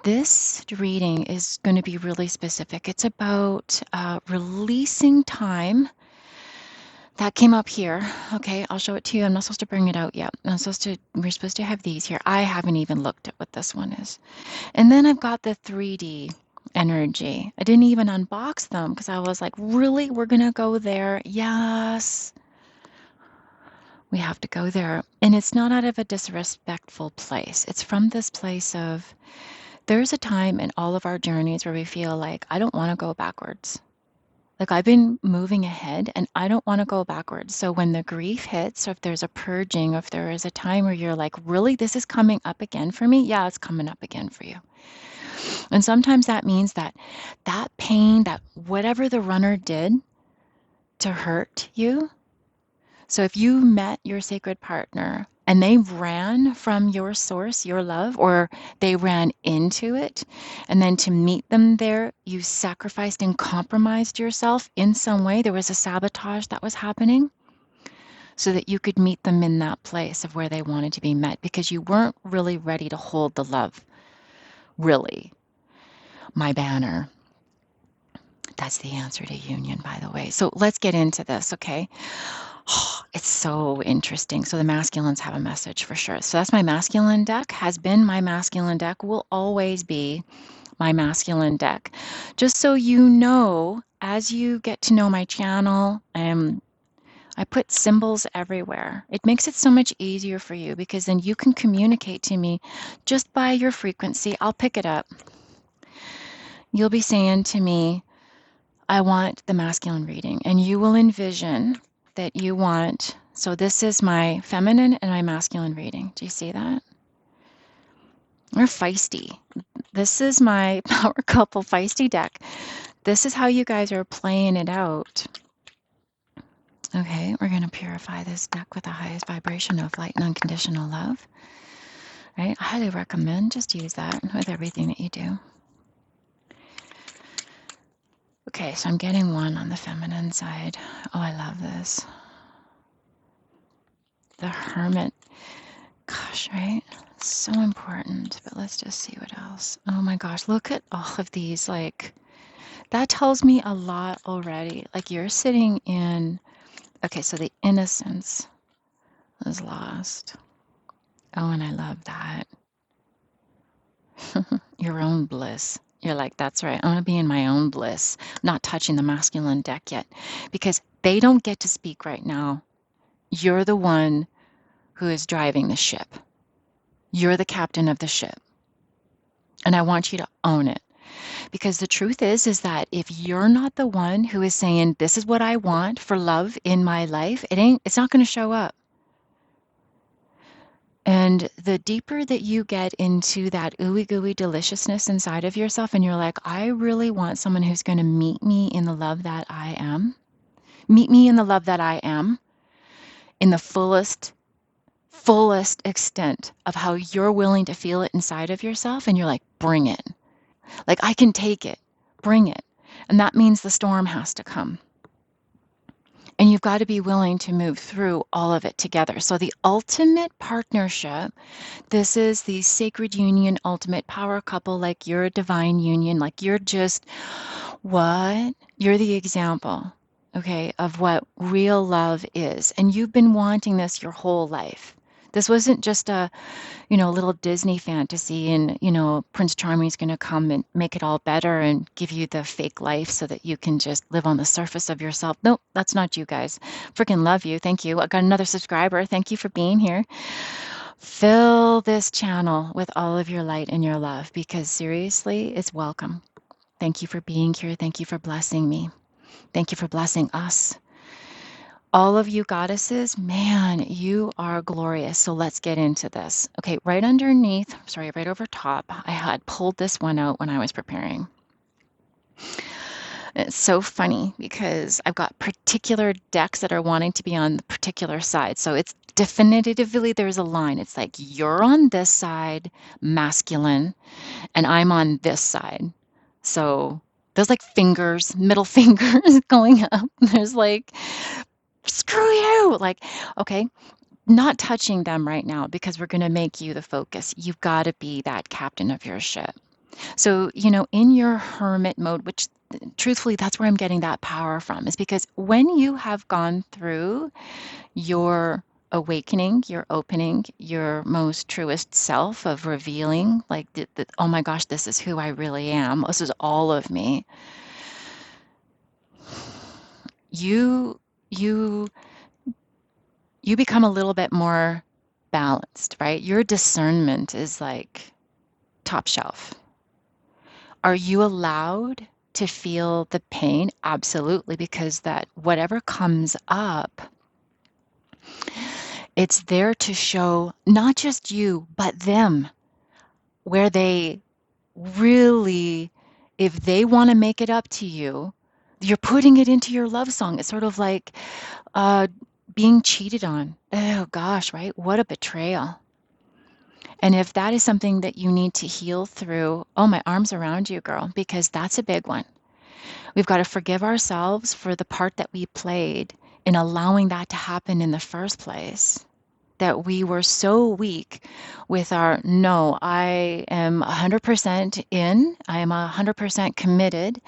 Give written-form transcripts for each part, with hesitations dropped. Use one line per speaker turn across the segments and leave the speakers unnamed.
this reading is going to be really specific. It's about releasing time. That came up here. Okay, I'll show it to you. I'm not supposed to bring it out yet. We're supposed to have these here. I haven't even looked at what this one is. And then I've got the 3D energy. I didn't even unbox them because I was like, really? We're going to go there? Yes, we have to go there. And it's not out of a disrespectful place. It's from this place of there's a time in all of our journeys where we feel like, I don't want to go backwards. Like I've been moving ahead and I don't want to go backwards. So when the grief hits, or if there's a purging, or if there is a time where you're like, really, this is coming up again for me? Yeah, it's coming up again for you. And sometimes that means that that pain, that whatever the runner did to hurt you. So if you met your sacred partner and they ran from your source, your love, or they ran into it, and then to meet them there, you sacrificed and compromised yourself in some way, there was a sabotage that was happening so that you could meet them in that place of where they wanted to be met because you weren't really ready to hold the love. Really. My banner. That's the answer to union, by the way. So let's get into this, okay? Oh, it's so interesting. So the masculines have a message for sure. So that's my masculine deck, has been my masculine deck, will always be my masculine deck. Just so you know, as you get to know my channel, I put symbols everywhere. It makes it so much easier for you because then you can communicate to me just by your frequency. I'll pick it up. You'll be saying to me, I want the masculine reading, and you will envision that you want, so this is my feminine and my masculine reading. Do you see that? We're feisty. This is my power couple feisty deck. This is how you guys are playing it out. Okay, we're going to purify this deck with the highest vibration of light and unconditional love. Right? I highly recommend just use that with everything that you do. Okay, so I'm getting one on the feminine side. Oh, I love this. The Hermit. Gosh, right? So important. But let's just see what else. Oh my gosh, look at all of these. Like, that tells me a lot already. Like, you're sitting in, okay, so the innocence is lost. Oh, and I love that. Your own bliss. You're like, that's right. I want to be in my own bliss, not touching the masculine deck yet, because they don't get to speak right now. You're the one who is driving the ship. You're the captain of the ship. And I want you to own it. Because the truth is that if you're not the one who is saying, this is what I want for love in my life, it's not going to show up. And the deeper that you get into that ooey gooey deliciousness inside of yourself, and you're like, I really want someone who's going to meet me in the love that I am. Meet me in the love that I am in the fullest extent of how you're willing to feel it inside of yourself. And you're like, bring it. Like, I can take it. Bring it. And that means the storm has to come. And you've got to be willing to move through all of it together. So the ultimate partnership, this is the sacred union, ultimate power couple, like you're a divine union, like you're just what? You're the example, okay, of what real love is. And you've been wanting this your whole life. This wasn't just a, little Disney fantasy and, Prince Charming's going to come and make it all better and give you the fake life so that you can just live on the surface of yourself. Nope, that's not you guys. Freaking love you. Thank you. I got another subscriber. Thank you for being here. Fill this channel with all of your light and your love because seriously, it's welcome. Thank you for being here. Thank you for blessing me. Thank you for blessing us. All of you goddesses, man, you are glorious. So let's get into this. Okay, right underneath, right over top, I had pulled this one out when I was preparing. It's so funny because I've got particular decks that are wanting to be on the particular side. So it's definitively, there's a line. It's like, you're on this side, masculine, and I'm on this side. So there's like fingers, middle fingers going up. There's like, screw you. Like, okay, not touching them right now because we're going to make you the focus. You've got to be that captain of your ship. So, in your hermit mode, which truthfully, that's where I'm getting that power from, is because when you have gone through your awakening, your opening, your most truest self of revealing, like, oh my gosh, this is who I really am. This is all of me. You, you, you become a little bit more balanced, right? Your discernment is like top shelf. Are you allowed to feel the pain? Absolutely, because that whatever comes up, it's there to show not just you, but them, where they really, if they want to make it up to you, you're putting it into your love song. It's sort of like uh, being cheated on. Oh gosh, right? What a betrayal. And if that is something that you need to heal through, oh, my arms around you, girl, because that's a big one. We've got to forgive ourselves for the part that we played in allowing that to happen in the first place. That we were so weak with our no, I am 100% in, I am 100% committed,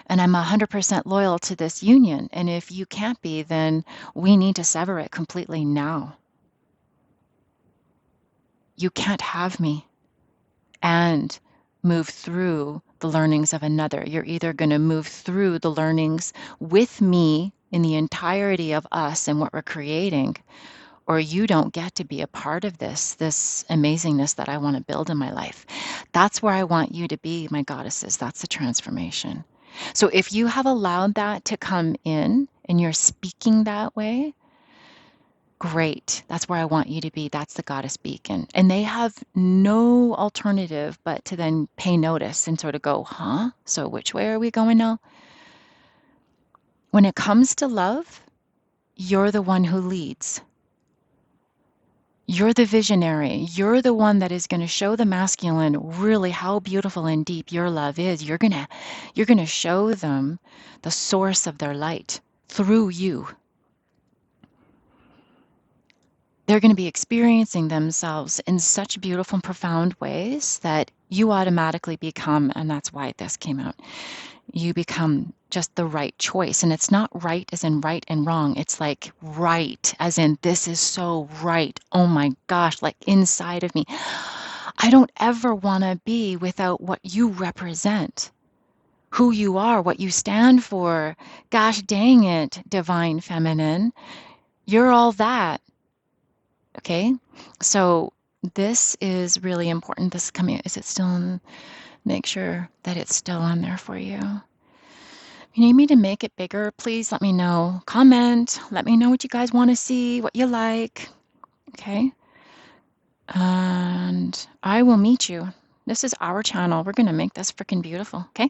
and I'm 100% loyal to this union. And if you can't be, then we need to sever it completely now. You can't have me and move through the learnings of another. You're either going to move through the learnings with me in the entirety of us and what we're creating, or you don't get to be a part of this amazingness that I want to build in my life. That's where I want you to be, my goddesses. That's the transformation. So if you have allowed that to come in and you're speaking that way, great. That's where I want you to be. That's the goddess beacon. And they have no alternative but to then pay notice and sort of go, huh? So which way are we going now? When it comes to love, you're the one who leads. You're the visionary. You're the one that is going to show the masculine really how beautiful and deep your love is. You're going to show them the source of their light through you. They're going to be experiencing themselves in such beautiful and profound ways that you automatically become, and that's why this came out, you become just the right choice. And it's not right as in right and wrong. It's like right as in this is so right. Oh my gosh, like inside of me. I don't ever want to be without what you represent, who you are, what you stand for. Gosh dang it, divine feminine. You're all that. Okay, so this is really important. This is coming. Is it still on? Make sure that it's still on there for you. If you need me to make it bigger, please let me know. Comment. Let me know what you guys want to see, what you like. Okay, and I will meet you. This is our channel. We're going to make this freaking beautiful. Okay.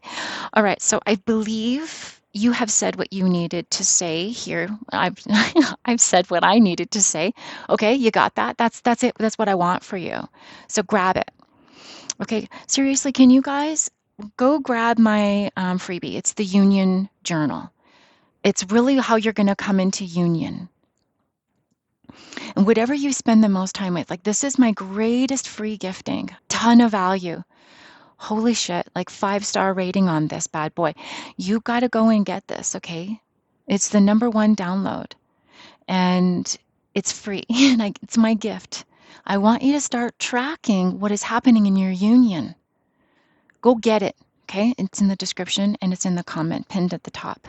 All right. So I believe you have said what you needed to say here. I've I've said what I needed to say. Okay, you got that? That's it. That's what I want for you. So grab it. Okay, seriously, can you guys go grab my freebie? It's the Union Journal. It's really how you're going to come into union. And whatever you spend the most time with, like this is my greatest free gifting. Ton of value. Holy shit, like 5-star rating on this bad boy. You got to go and get this, okay? It's the #1 download and it's free. And it's my gift. I want you to start tracking what is happening in your union. Go get it, okay? It's in the description and it's in the comment pinned at the top.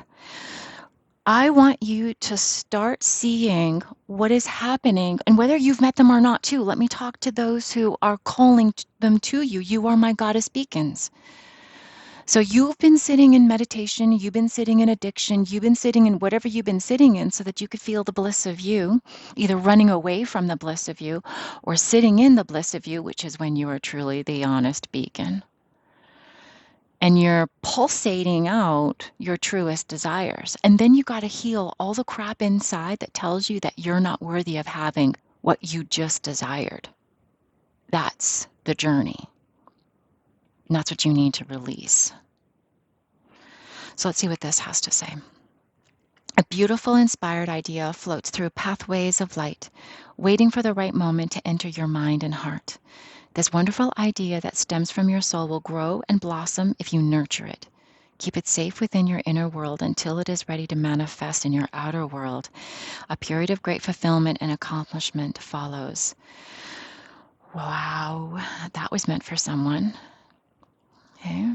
I want you to start seeing what is happening and whether you've met them or not too. Let me talk to those who are calling them to you. You are my goddess beacons. So you've been sitting in meditation, you've been sitting in addiction, you've been sitting in whatever you've been sitting in so that you could feel the bliss of you, either running away from the bliss of you or sitting in the bliss of you, which is when you are truly the honest beacon. And you're pulsating out your truest desires. And then you got to heal all the crap inside that tells you that you're not worthy of having what you just desired. That's the journey. And that's what you need to release. So let's see what this has to say. A beautiful, inspired idea floats through pathways of light, waiting for the right moment to enter your mind and heart. This wonderful idea that stems from your soul will grow and blossom if you nurture it. Keep it safe within your inner world until it is ready to manifest in your outer world. A period of great fulfillment and accomplishment follows. Wow, that was meant for someone. Okay,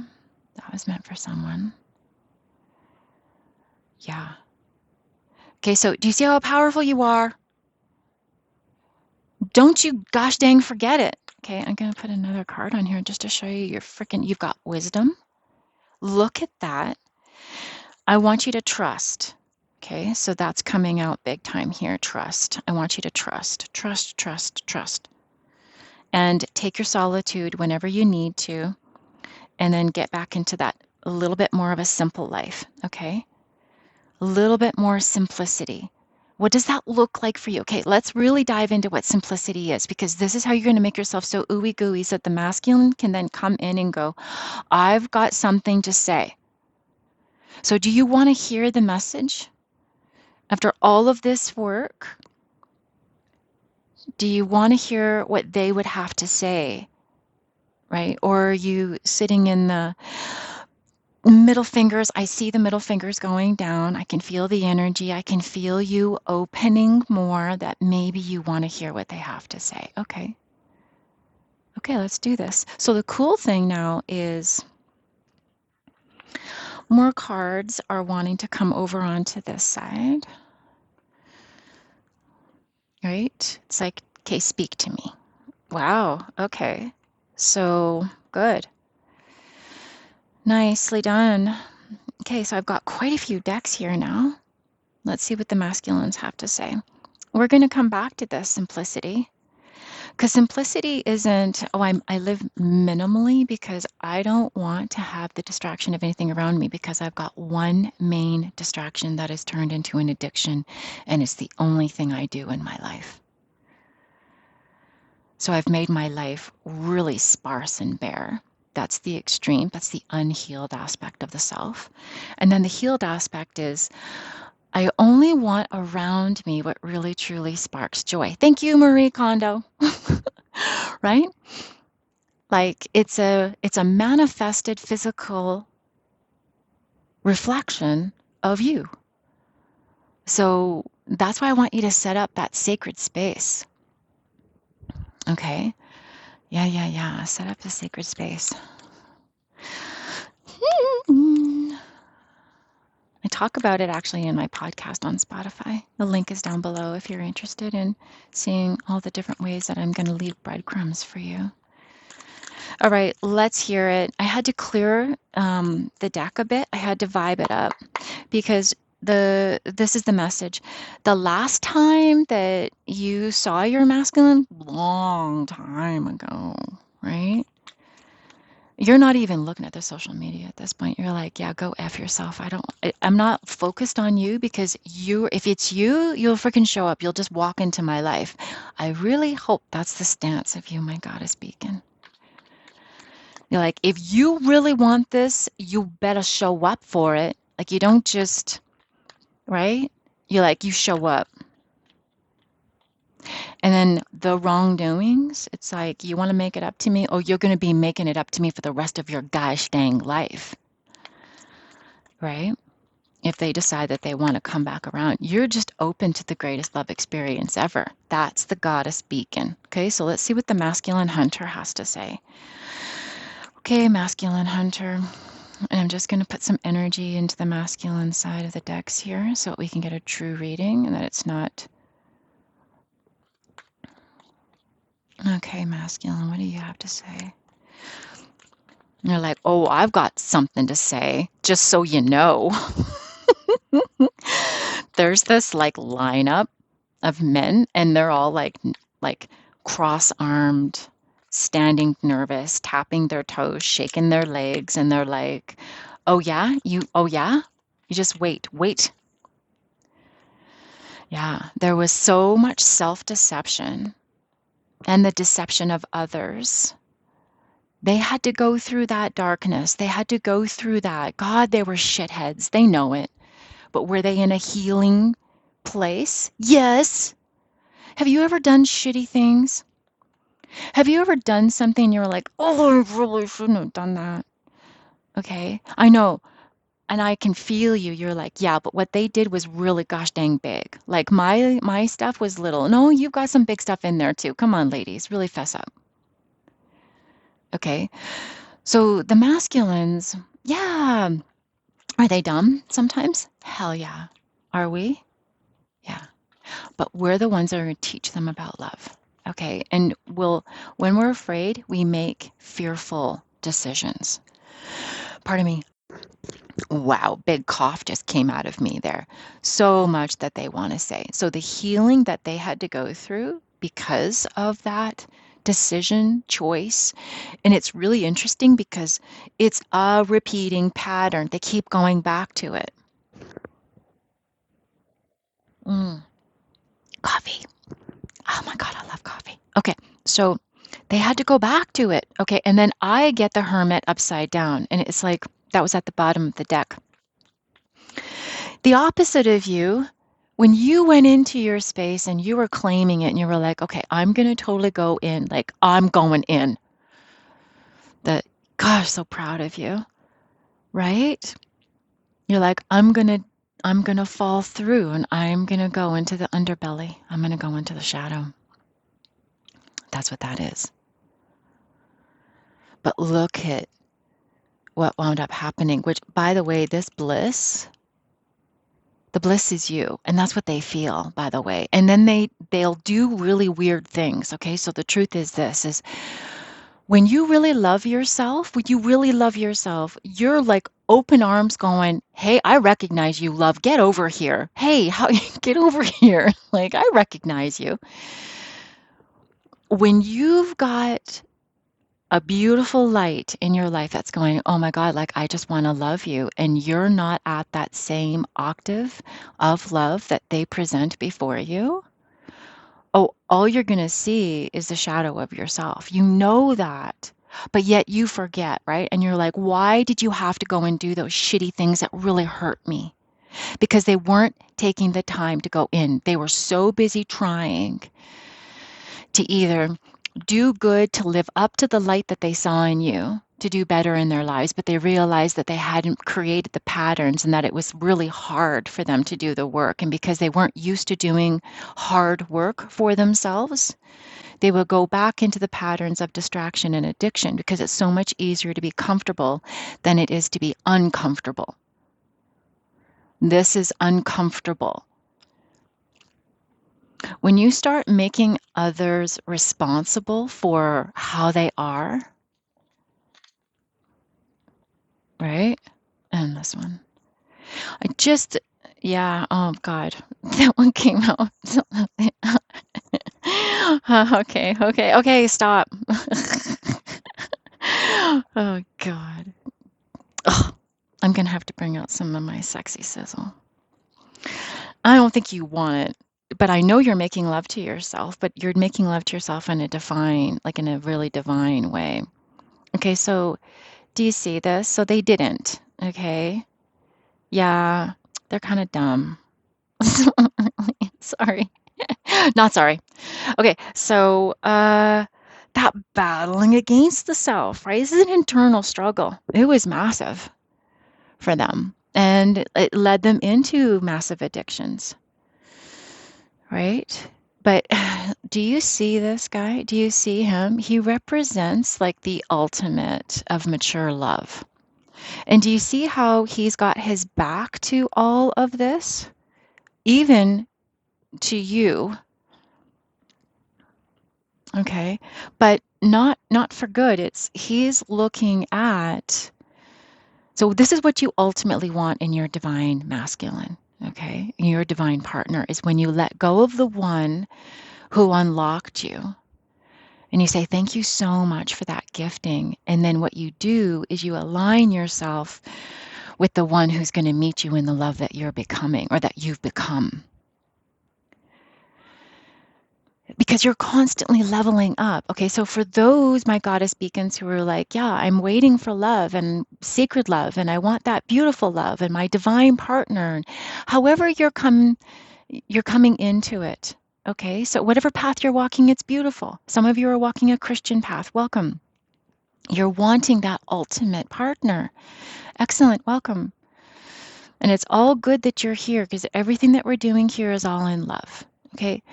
that was meant for someone. Yeah. Okay, so do you see how powerful you are? Don't you gosh dang forget it. Okay, I'm going to put another card on here just to show you you've got wisdom. Look at that. I want you to trust. Okay, so that's coming out big time here. Trust. I want you to trust, trust, trust, trust. And take your solitude whenever you need to, and then get back into that a little bit more of a simple life. Okay, a little bit more simplicity. What does that look like for you? Okay, let's really dive into what simplicity is, because this is how you're going to make yourself so ooey gooey so that the masculine can then come in and go, I've got something to say. So do you want to hear the message? After all of this work, do you want to hear what they would have to say? Right? Or are you sitting in the middle fingers? I see the middle fingers going down. I can feel the energy. I can feel you opening more, that maybe you want to hear what they have to say. Okay. Okay, let's do this. So the cool thing now is more cards are wanting to come over onto this side. Right? It's like, okay, speak to me. Wow. Okay. So good. Nicely done. Okay, so I've got quite a few decks here now. Let's see what the masculines have to say. We're going to come back to this simplicity, because simplicity isn't, I live minimally because I don't want to have the distraction of anything around me, because I've got one main distraction that is turned into an addiction, and it's the only thing I do in my life. So I've made my life really sparse and bare. That's the extreme. That's the unhealed aspect of the self. And then the healed aspect is, I only want around me what really truly sparks joy. Thank you, Marie Kondo. Right? Like it's a manifested physical reflection of you. So that's why I want you to set up that sacred space. Okay? Yeah. Set up the sacred space. I talk about it actually in my podcast on Spotify. The link is down below if you're interested in seeing all the different ways that I'm going to leave breadcrumbs for you. All right, let's hear it. I had to clear the deck a bit. I had to vibe it up, because this is the message. The last time that you saw your masculine, long time ago, right? You're not even looking at the social media at this point. You're like, yeah, go F yourself. I'm not focused on you, because if it's you, you'll freaking show up. You'll just walk into my life. I really hope that's the stance of you, my goddess beacon. You're like, if you really want this, you better show up for it. Like, you don't just, right? You're like, you show up. And then the wrongdoings, it's like, you want to make it up to me? Oh, you're going to be making it up to me for the rest of your gosh dang life. Right? If they decide that they want to come back around, you're just open to the greatest love experience ever. That's the goddess beacon. Okay, so let's see what the masculine hunter has to say. Okay, masculine hunter. And I'm just going to put some energy into the masculine side of the decks here so that we can get a true reading and that it's not. Okay, masculine, what do you have to say? And you're like, oh, I've got something to say, just so you know. There's this like lineup of men, and they're all like cross-armed, standing nervous, tapping their toes, shaking their legs, and they're like, oh yeah, you just wait. Yeah, there was so much self-deception and the deception of others. They had to go through that darkness. They had to go through that. God, they were shitheads. They know it. But were they in a healing place? Yes. Have you ever done shitty things? Have you ever done something you're like, oh, I really shouldn't have done that? Okay. I know. And I can feel you. You're like, yeah, but what they did was really gosh dang big. Like my stuff was little. No, you've got some big stuff in there too. Come on, ladies, really fess up. Okay. So the masculines, yeah. Are they dumb sometimes? Hell yeah. Are we? Yeah. But we're the ones that are going to teach them about love. Okay. And when we're afraid, we make fearful decisions. Pardon me. Wow, big cough just came out of me there. So much that they want to say. So the healing that they had to go through because of that decision choice. And it's really interesting because it's a repeating pattern. They keep going back to it. Mm, coffee. Oh my God, I love coffee. Okay, so they had to go back to it. Okay, and then I get the hermit upside down, and it's like that was at the bottom of the deck. The opposite of you, when you went into your space and you were claiming it and you were like, okay, I'm going to totally go in, like I'm going in. That, gosh, so proud of you, right? You're like, I'm going to fall through and I'm going to go into the underbelly. I'm going to go into the shadow. That's what that is. But look at what wound up happening, which, by the way, this bliss, the bliss is you. And that's what they feel, by the way. And then they'll do really weird things. Okay. So the truth is this is when you really love yourself, you're like open arms going, hey, I recognize you, love. Get over here. Hey, get over here. Like, I recognize you. When you've got a beautiful light in your life that's going, oh my God, like I just want to love you. And you're not at that same octave of love that they present before you. Oh, all you're going to see is the shadow of yourself. You know that, but yet you forget, right? And you're like, why did you have to go and do those shitty things that really hurt me? Because they weren't taking the time to go in. They were so busy trying to either do good to live up to the light that they saw in you, to do better in their lives, but they realized that they hadn't created the patterns and that it was really hard for them to do the work. And because they weren't used to doing hard work for themselves, they will go back into the patterns of distraction and addiction because it's so much easier to be comfortable than it is to be uncomfortable. This is uncomfortable. When you start making others responsible for how they are, right? And this one. I just, yeah, oh God, that one came out. Okay, stop. Oh God. Oh, I'm gonna have to bring out some of my sexy sizzle. I don't think you want it, but I know you're making love to yourself, but you're making love to yourself in a divine, like in a really divine way. Okay, so do you see this? So they didn't, okay? Yeah, they're kind of dumb. Sorry. Not sorry. Okay, so that battling against the self, right? This is an internal struggle. It was massive for them, and it led them into massive addictions, right? But do you see this guy? Do you see him? He represents like the ultimate of mature love. And do you see how he's got his back to all of this? Even to you, okay? But not for good. It's he's looking at, so this is what you ultimately want in your divine masculine, okay? In your divine partner is when you let go of the one who unlocked you. And you say, thank you so much for that gifting. And then what you do is you align yourself with the one who's going to meet you in the love that you're becoming or that you've become. Because you're constantly leveling up. Okay, so for those, my goddess beacons who are like, yeah, I'm waiting for love and sacred love, and I want that beautiful love and my divine partner. However you're coming into it, Okay, so whatever path you're walking, it's beautiful. Some of you are walking a Christian path. Welcome. You're wanting that ultimate partner. Excellent. Welcome. And it's all good that you're here because everything that we're doing here is all in love. Okay.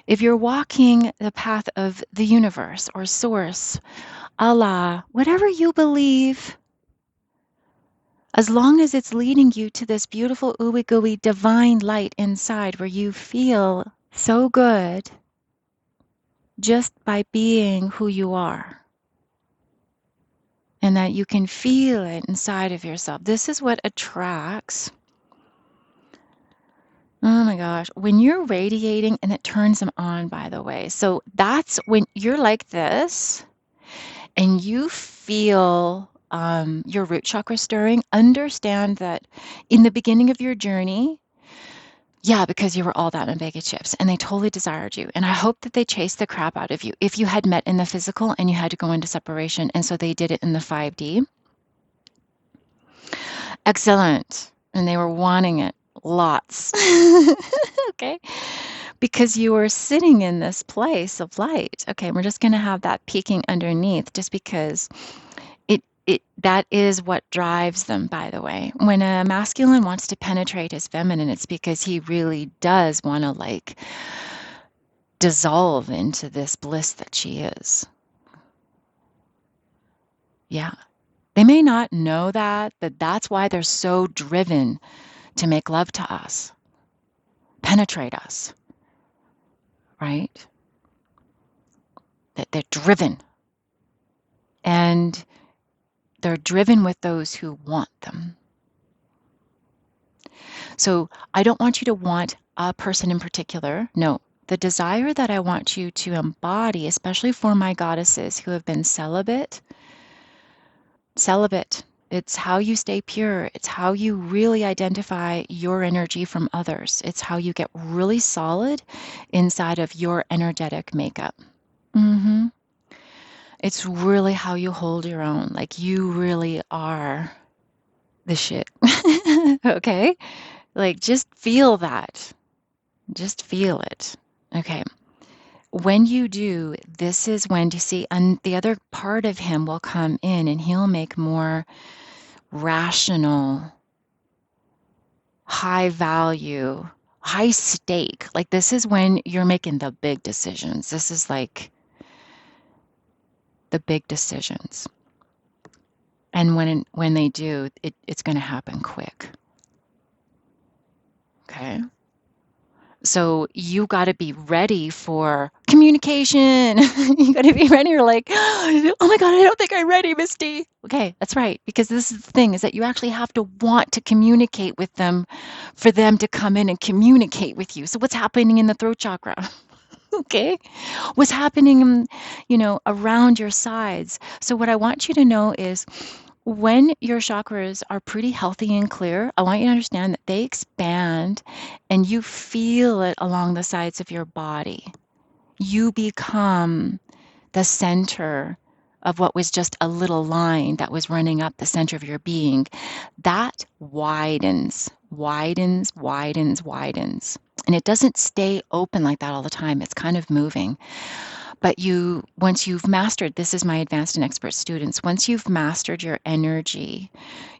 If you're walking the path of the universe or source, Allah, whatever you believe, as long as it's leading you to this beautiful ooey gooey divine light inside where you feel so good just by being who you are, and that you can feel it inside of yourself. This is what attracts. Oh my gosh, when you're radiating, and it turns them on, by the way. So that's when you're like this and you feel your root chakra stirring. Understand that in the beginning of your journey, yeah, because you were all that in a bag of chips and they totally desired you. And I hope that they chased the crap out of you if you had met in the physical and you had to go into separation. And so they did it in the 5D. Excellent. And they were wanting it lots. Okay. Because you were sitting in this place of light. Okay. We're just going to have that peeking underneath just because that is what drives them, by the way. When a masculine wants to penetrate his feminine, it's because he really does want to like dissolve into this bliss that she is. Yeah. They may not know that, but that's why they're so driven to make love to us, penetrate us, right? That they're driven. And they're driven with those who want them. So I don't want you to want a person in particular. No, the desire that I want you to embody, especially for my goddesses who have been celibate, it's how you stay pure. It's how you really identify your energy from others. It's how you get really solid inside of your energetic makeup. Mm-hmm. It's really how you hold your own. Like you really are the shit. Okay? Like just feel that. Just feel it. Okay. When you do, this is when you see, and the other part of him will come in and he'll make more rational, high value, high stake. Like this is when you're making the big decisions. This is like the big decisions. And when they do, it's going to happen quick. Okay. So you got to be ready for communication. You got to be ready. You're like, oh my God, I don't think I'm ready, Misty. Okay, that's right. Because this is the thing is that you actually have to want to communicate with them for them to come in and communicate with you. So what's happening in the throat chakra? Okay. What's happening, around your sides. So what I want you to know is when your chakras are pretty healthy and clear, I want you to understand that they expand and you feel it along the sides of your body. You become the center of what was just a little line that was running up the center of your being. That widens, widens, widens, widens. And it doesn't stay open like that all the time. It's kind of moving. But once you've mastered, this is my advanced and expert students, once you've mastered your energy,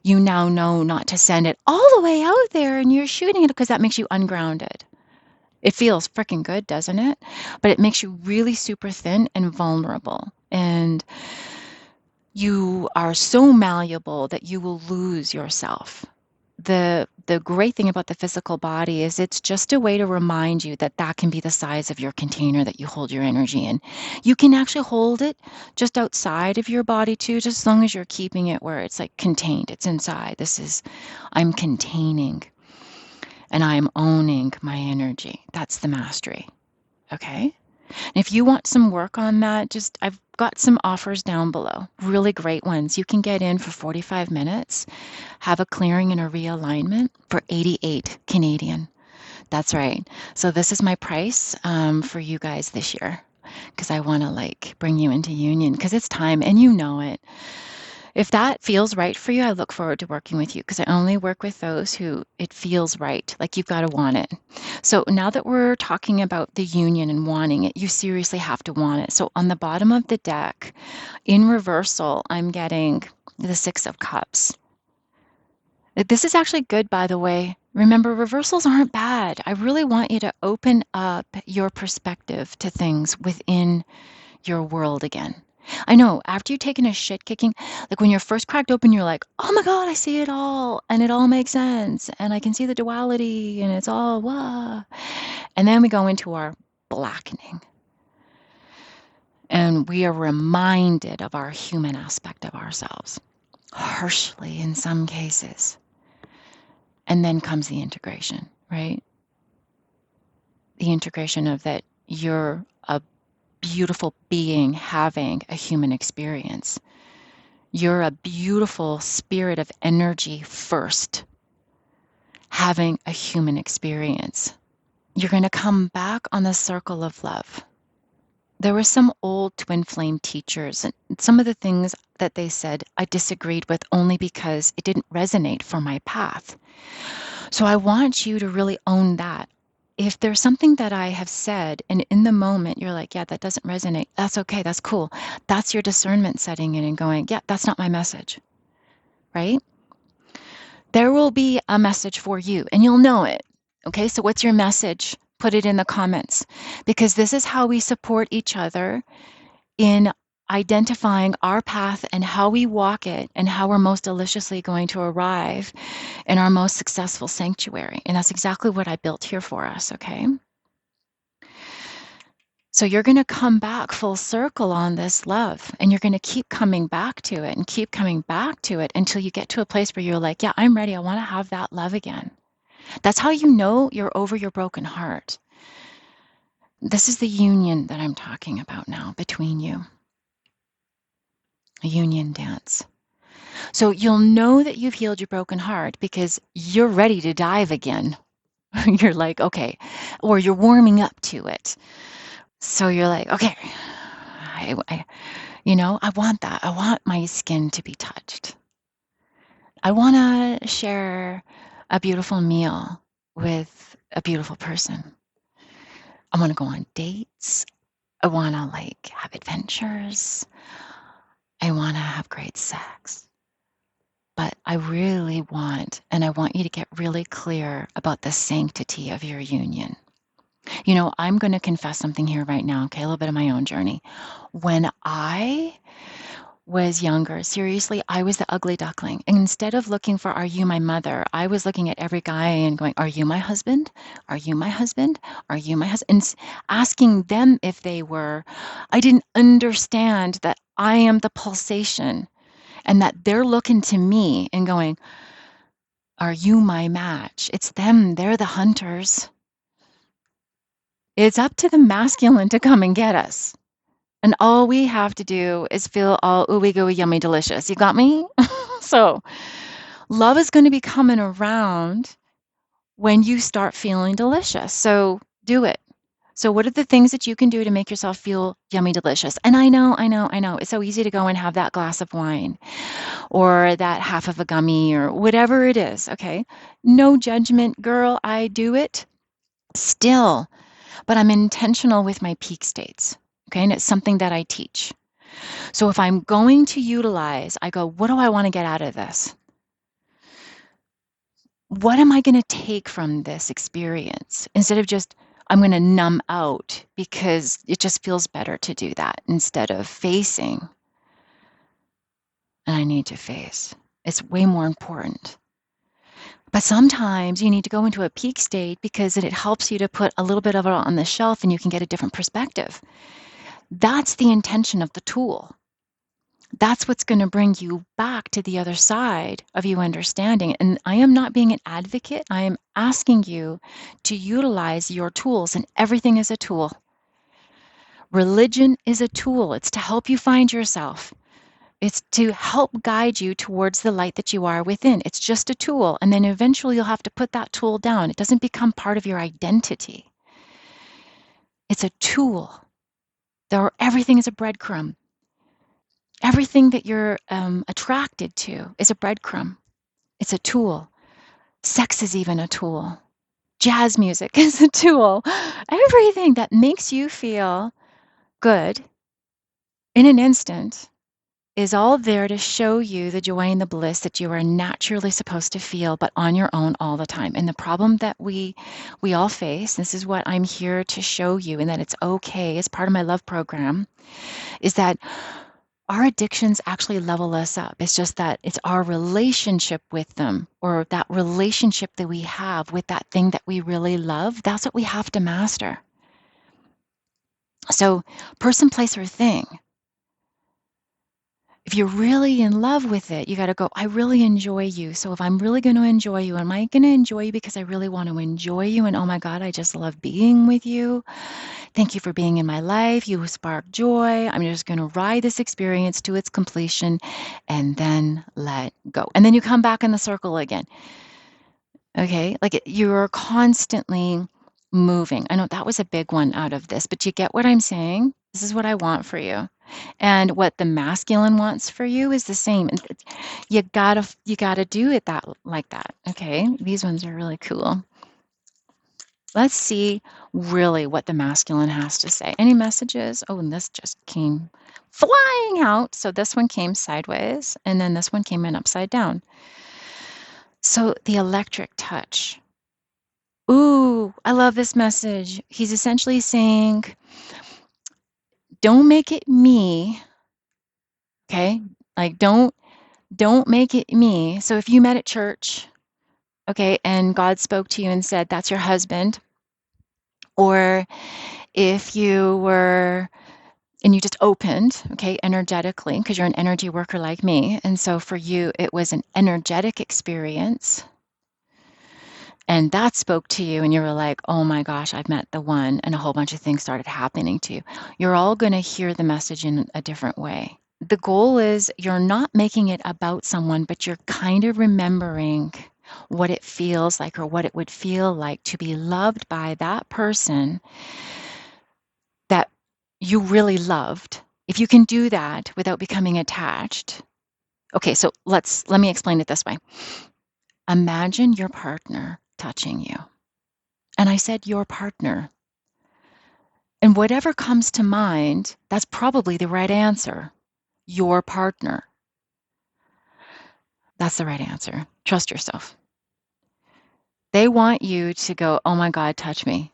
you now know not to send it all the way out there and you're shooting it because that makes you ungrounded. It feels freaking good, doesn't it? But it makes you really super thin and vulnerable. And you are so malleable that you will lose yourself. The great thing about the physical body is it's just a way to remind you that that can be the size of your container that you hold your energy in. You can actually hold it just outside of your body too, just as long as you're keeping it where it's like contained. It's inside. I'm containing and I'm owning my energy. That's the mastery. Okay? And if you want some work on that, I've got some offers down below, really great ones. You can get in for 45 minutes, have a clearing and a realignment for 88 Canadian. That's right. So this is my price for you guys this year because I want to like bring you into union because it's time and you know it. If that feels right for you, I look forward to working with you because I only work with those who it feels right. Like you've got to want it. So now that we're talking about the union and wanting it, you seriously have to want it. So on the bottom of the deck, in reversal, I'm getting the Six of Cups. This is actually good, by the way. Remember, reversals aren't bad. I really want you to open up your perspective to things within your world again. I know after you've taken a shit kicking, like when you're first cracked open, you're like, oh my God, I see it all. And it all makes sense. And I can see the duality and it's all, wah. And then we go into our blackening. And we are reminded of our human aspect of ourselves, harshly in some cases. And then comes the integration, right? The integration of that you're a beautiful being having a human experience. You're a beautiful spirit of energy first, having a human experience. You're going to come back on the circle of love. There were some old twin flame teachers, and some of the things that they said I disagreed with only because it didn't resonate for my path. So I want you to really own that. If there's something that I have said and in the moment you're like, yeah, that doesn't resonate, that's okay, that's cool. That's your discernment setting in and going, yeah, that's not my message, right? There will be a message for you and you'll know it. Okay, so what's your message? Put it in the comments because this is how we support each other in identifying our path and how we walk it and how we're most deliciously going to arrive in our most successful sanctuary. And that's exactly what I built here for us, okay? So you're going to come back full circle on this love and you're going to keep coming back to it and keep coming back to it until you get to a place where you're like, yeah, I'm ready. I want to have that love again. That's how you know you're over your broken heart. This is the union that I'm talking about now between you. A union dance. So you'll know that you've healed your broken heart because you're ready to dive again. You're like, okay, or you're warming up to it. So you're like, okay, I want that. I want my skin to be touched. I want to share a beautiful meal with a beautiful person. I want to go on dates. I want to have adventures. I want to have great sex. But I really want, and I want you to get really clear about the sanctity of your union. I'm going to confess something here right now, okay? A little bit of my own journey. When I was younger, seriously, I was the ugly duckling. And instead of looking for, are you my mother? I was looking at every guy and going, are you my husband? Are you my husband? Are you my husband? And asking them if they were. I didn't understand that I am the pulsation and that they're looking to me and going, are you my match? It's them. They're the hunters. It's up to the masculine to come and get us. And all we have to do is feel all ooey gooey, yummy, delicious. You got me? So love is going to be coming around when you start feeling delicious. So do it. So what are the things that you can do to make yourself feel yummy, delicious? And I know. It's so easy to go and have that glass of wine or that half of a gummy or whatever it is. Okay. No judgment, girl. I do it still, but I'm intentional with my peak states. Okay. And it's something that I teach. So if I'm going to utilize, I go, what do I want to get out of this? What am I going to take from this experience? Instead of just, I'm going to numb out because it just feels better to do that instead of facing. And I need to face. It's way more important. But sometimes you need to go into a peak state because it helps you to put a little bit of it on the shelf and you can get a different perspective. That's the intention of the tool. That's what's going to bring you back to the other side of you understanding. And I am not being an advocate. I am asking you to utilize your tools, and everything is a tool. Religion is a tool. It's to help you find yourself. It's to help guide you towards the light that you are within. It's just a tool. And then eventually you'll have to put that tool down. It doesn't become part of your identity. It's a tool. Everything is a breadcrumb. Everything that you're attracted to is a breadcrumb. It's a tool. Sex is even a tool. Jazz music is a tool. Everything that makes you feel good in an instant is all there to show you the joy and the bliss that you are naturally supposed to feel, but on your own all the time. And the problem that we all face, this is what I'm here to show you, and that it's okay as part of my love program, is that our addictions actually level us up. It's just that it's our relationship with them, or that relationship that we have with that thing that we really love. That's what we have to master. So, person, place, or thing. If you're really in love with it, you got to go, I really enjoy you. So if I'm really going to enjoy you, am I going to enjoy you because I really want to enjoy you? And oh my God, I just love being with you. Thank you for being in my life. You spark joy. I'm just going to ride this experience to its completion and then let go. And then you come back in the circle again. Okay. You're constantly moving. I know that was a big one out of this, but you get what I'm saying? This is what I want for you. And what the masculine wants for you is the same. And you gotta do it like that. Okay. These ones are really cool. Let's see really what the masculine has to say. Any messages? Oh, and this just came flying out. So this one came sideways, and then this one came in upside down. So the electric touch. Ooh, I love this message. He's essentially saying, don't make it me. Okay? Like don't make it me. So if you met at church, okay, and God spoke to you and said, that's your husband, or if you were and you just opened, okay, energetically, because you're an energy worker like me. And so for you, it was an energetic experience. And that spoke to you, and you were like, oh my gosh, I've met the one. And a whole bunch of things started happening to you. You're all going to hear the message in a different way. The goal is you're not making it about someone, but you're kind of remembering what it feels like, or what it would feel like to be loved by that person that you really loved. If you can do that without becoming attached. Okay, so let me explain it this way. Imagine your partner touching you. And I said your partner. And whatever comes to mind, that's probably the right answer. Your partner. That's the right answer. Trust yourself. They want you to go, oh my God, touch me.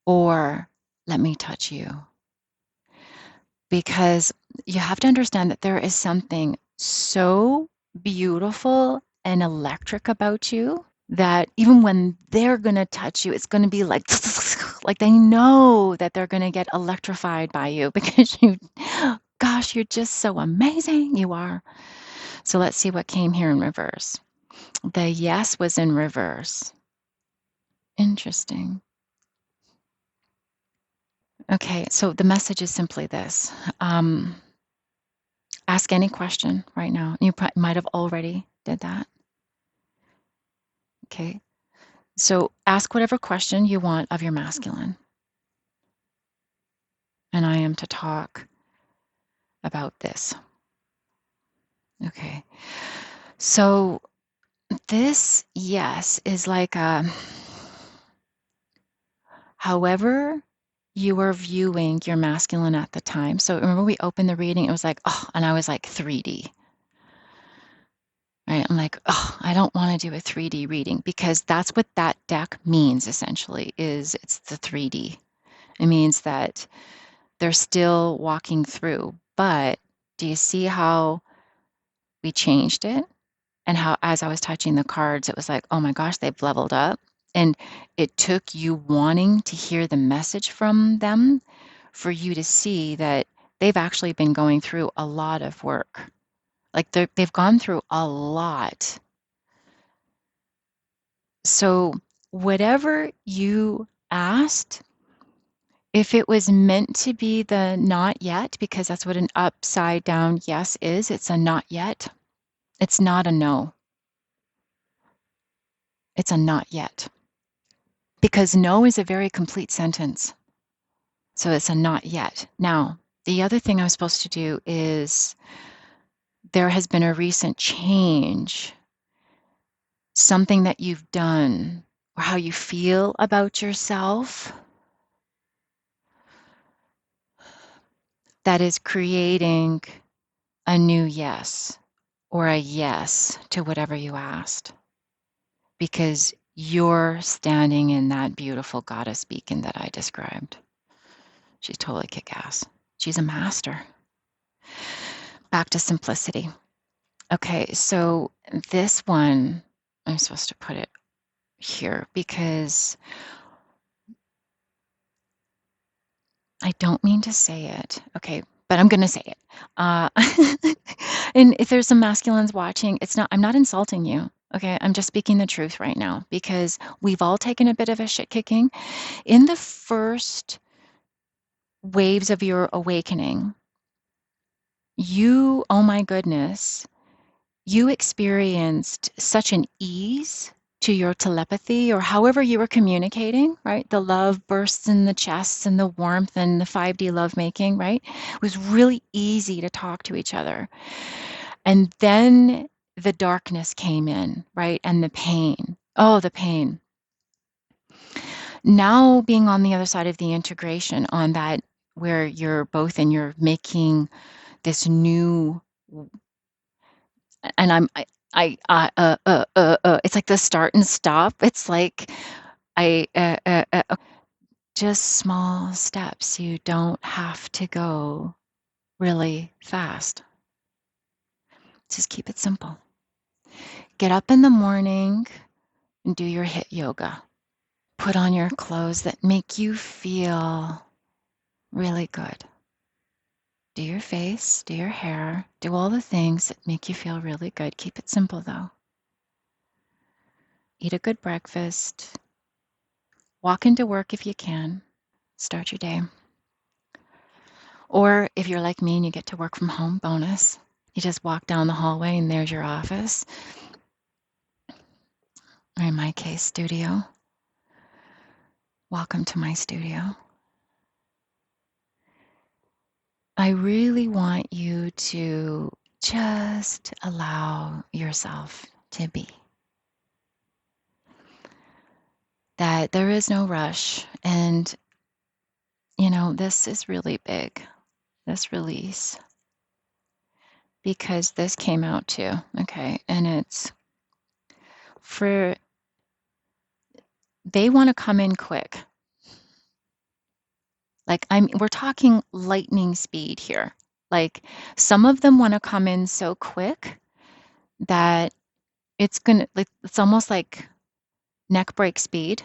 Or let me touch you. Because you have to understand that there is something so beautiful and electric about you that even when they're going to touch you, it's going to be like, like they know that they're going to get electrified by you because gosh, you're just so amazing. You are. So let's see what came here in reverse. The yes was in reverse. Interesting. Okay, so the message is simply this. Ask any question right now. You might have already did that. Okay, so ask whatever question you want of your masculine. And I am to talk about this. Okay, so this yes is like however you were viewing your masculine at the time. So remember we opened the reading, it was like, oh, and I was like 3D. Right? I'm like, oh, I don't want to do a 3D reading because that's what that deck means essentially, is it's the 3D. It means that they're still walking through. But do you see how we changed it? And how, as I was touching the cards, it was like, oh my gosh, they've leveled up. And it took you wanting to hear the message from them for you to see that they've actually been going through a lot of work. Like they've gone through a lot. So whatever you asked, if it was meant to be the not yet, because that's what an upside down yes is, it's a not yet. It's not a no. It's a not yet. Because no is a very complete sentence. So it's a not yet. Now, The other thing I'm supposed to do is there has been a recent change, something that you've done or how you feel about yourself that is creating a new yes or a yes to whatever you asked, because you're standing in that beautiful goddess beacon that I described. She's totally kick-ass. She's a master. Back to simplicity. Okay, so this one, I'm supposed to put it here because I don't mean to say it. Okay, but I'm going to say it. Uh, and if there's some masculines watching, I'm not insulting you. Okay, I'm just speaking the truth right now because we've all taken a bit of a shit kicking. In the first waves of your awakening, oh my goodness, you experienced such an ease to your telepathy or however you were communicating, right? The love bursts in the chest and the warmth and the 5D lovemaking, right? It was really easy to talk to each other. And then the darkness came in, right? And the pain. Oh, the pain. Now being on the other side of the integration on that, where you're both and you're making this new, and it's like the start and stop. It's like I just small steps. You don't have to go really fast. Just keep it simple. Get up in the morning and do your HIIT yoga. Put on your clothes that make you feel really good. Do your face, do your hair, do all the things that make you feel really good. Keep it simple though. Eat a good breakfast. Walk into work if you can. Start your day. Or if you're like me and you get to work from home, bonus. You just walk down the hallway and there's your office. Or in my case, studio. Welcome to my studio. I really want you to just allow yourself to be. That there is no rush. And, this is really big, this release, because this came out too, okay? And it's they want to come in quick. Like we're talking lightning speed here. Like some of them want to come in so quick that it's almost like neck break speed.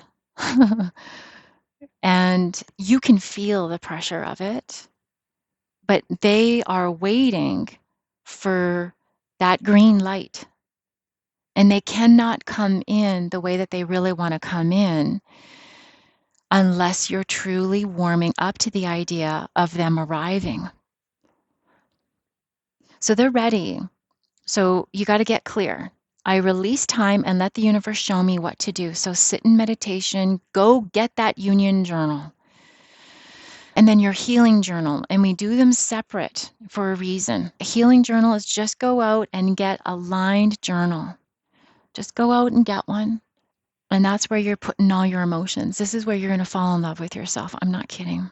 And you can feel the pressure of it, but they are waiting for that green light. And they cannot come in the way that they really want to come in unless you're truly warming up to the idea of them arriving. So they're ready. So you got to get clear. I release time and let the universe show me what to do. So sit in meditation, go get that union journal. And then your healing journal. And we do them separate for a reason. A healing journal is just go out and get a lined journal. Just go out and get one. And that's where you're putting all your emotions. This is where you're going to fall in love with yourself. I'm not kidding.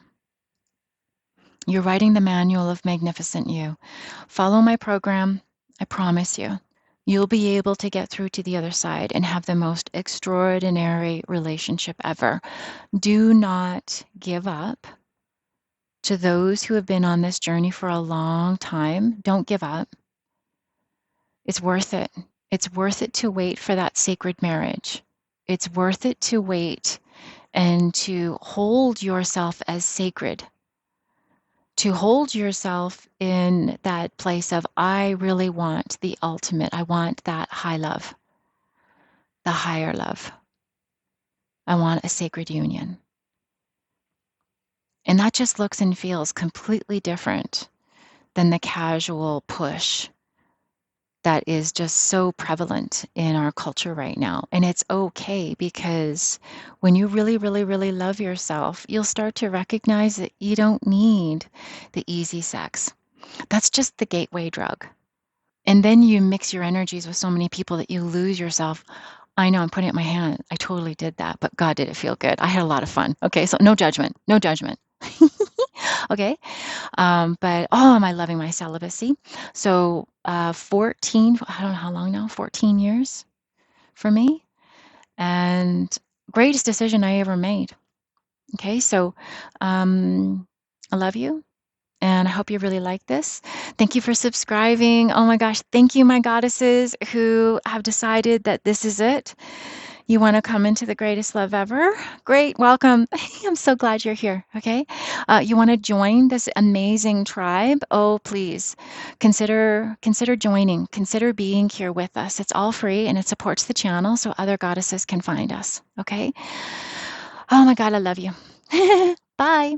You're writing the manual of Magnificent You. Follow my program. I promise you. You'll be able to get through to the other side and have the most extraordinary relationship ever. Do not give up. To those who have been on this journey for a long time, don't give up. It's worth it. It's worth it to wait for that sacred marriage. It's worth it to wait and to hold yourself as sacred. To hold yourself in that place of, I really want the ultimate. I want that high love, the higher love. I want a sacred union. And that just looks and feels completely different than the casual push that is just so prevalent in our culture right now. And it's okay because when you really, really, really love yourself, you'll start to recognize that you don't need the easy sex. That's just the gateway drug. And then you mix your energies with so many people that you lose yourself. I know I'm putting up my hand. I totally did that, but God, did it feel good. I had a lot of fun. Okay, so no judgment, no judgment. Okay, but oh, am I loving my celibacy? So 14, I don't know how long now, 14 years for me, and greatest decision I ever made. Okay, so I love you. And I hope you really like this. Thank you for subscribing. Oh my gosh, thank you, my goddesses who have decided that this is it. You want to come into the greatest love ever? Great, welcome. I'm so glad you're here. Okay, you want to join this amazing tribe? Oh, please consider joining. Consider being here with us. It's all free and it supports the channel so other goddesses can find us. Okay. Oh my God, I love you. Bye.